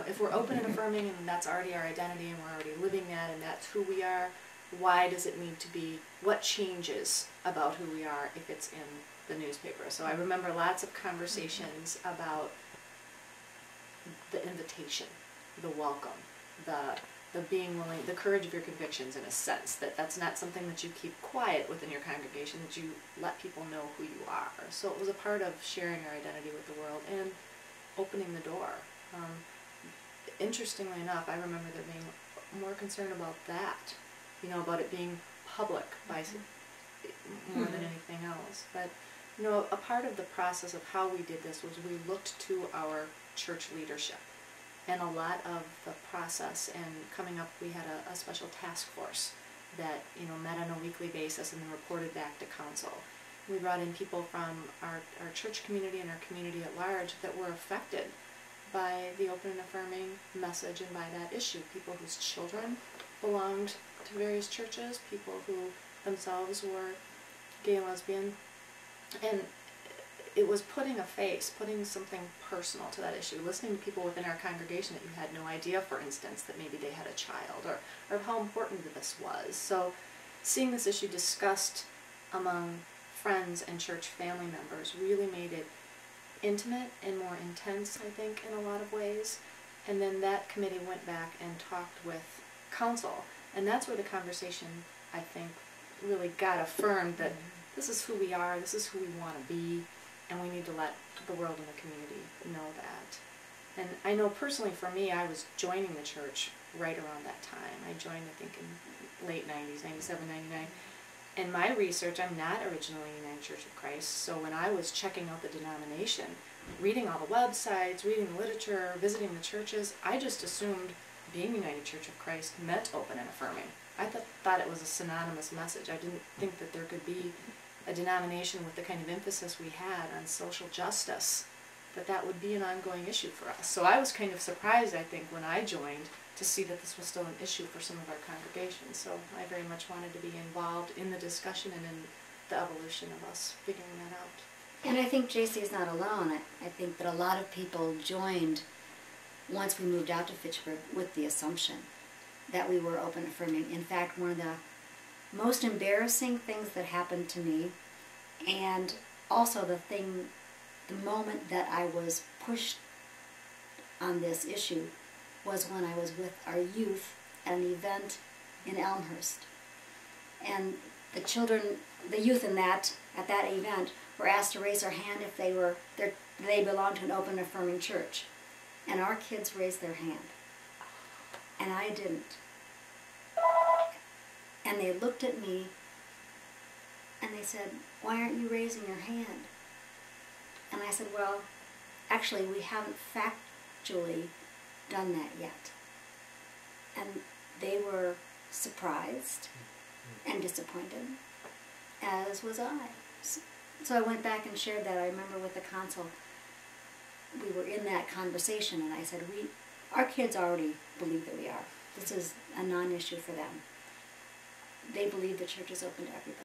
if we're open and affirming and that's already our identity and we're already living that and that's who we are, why does it need to be, what changes about who we are if it's in the newspaper? So I remember lots of conversations about the invitation, the welcome, the being willing, the courage of your convictions, in a sense, that's not something that you keep quiet within your congregation, that you let people know who you are. So it was a part of sharing our identity with the world and opening the door. Interestingly enough, I remember there being more concern about that, you know, about it being public by more than anything else. But, you know, a part of the process of how we did this was we looked to our church leadership. And a lot of the process and coming up, we had a special task force that, you know, met on a weekly basis and then reported back to council. We brought in people from our church community and our community at large that were affected by the open and affirming message and by that issue. People whose children belonged to various churches, people who themselves were gay and lesbian. And it was putting a face, putting something personal to that issue, listening to people within our congregation that you had no idea, for instance, that maybe they had a child, or how important this was. So seeing this issue discussed among friends and church family members really made it intimate and more intense, I think, in a lot of ways. And then that committee went back and talked with council, and that's where the conversation, I think, really got affirmed that this is who we are, this is who we want to be, and we need to let the world and the community know that. And I know personally for me, I was joining the church right around that time. I joined, I think, in late 90s, 97, 99. In my research, I'm not originally United Church of Christ, so when I was checking out the denomination, reading all the websites, reading the literature, visiting the churches, I just assumed being United Church of Christ meant open and affirming. I thought it was a synonymous message. I didn't think that there could be a denomination with the kind of emphasis we had on social justice, that would be an ongoing issue for us. So I was kind of surprised, I think, when I joined to see that this was still an issue for some of our congregations. So I very much wanted to be involved in the discussion and in the evolution of us figuring that out. And I think JC is not alone. I think that a lot of people joined once we moved out to Fitchburg with the assumption that we were open affirming. In fact, one of the most embarrassing things that happened to me, and also the moment that I was pushed on this issue, was when I was with our youth at an event in Elmhurst. And the children, the youth at that event, were asked to raise their hand if they belonged to an open and affirming church. And our kids raised their hand. And I didn't. And they looked at me and they said, "Why aren't you raising your hand?" And I said, "Well, actually, we haven't factually done that yet." And they were surprised and disappointed, as was I. So I went back and shared that. I remember with the council, we were in that conversation, and I said, our kids already believe that we are. This is a non-issue for them. They believe the church is open to everybody.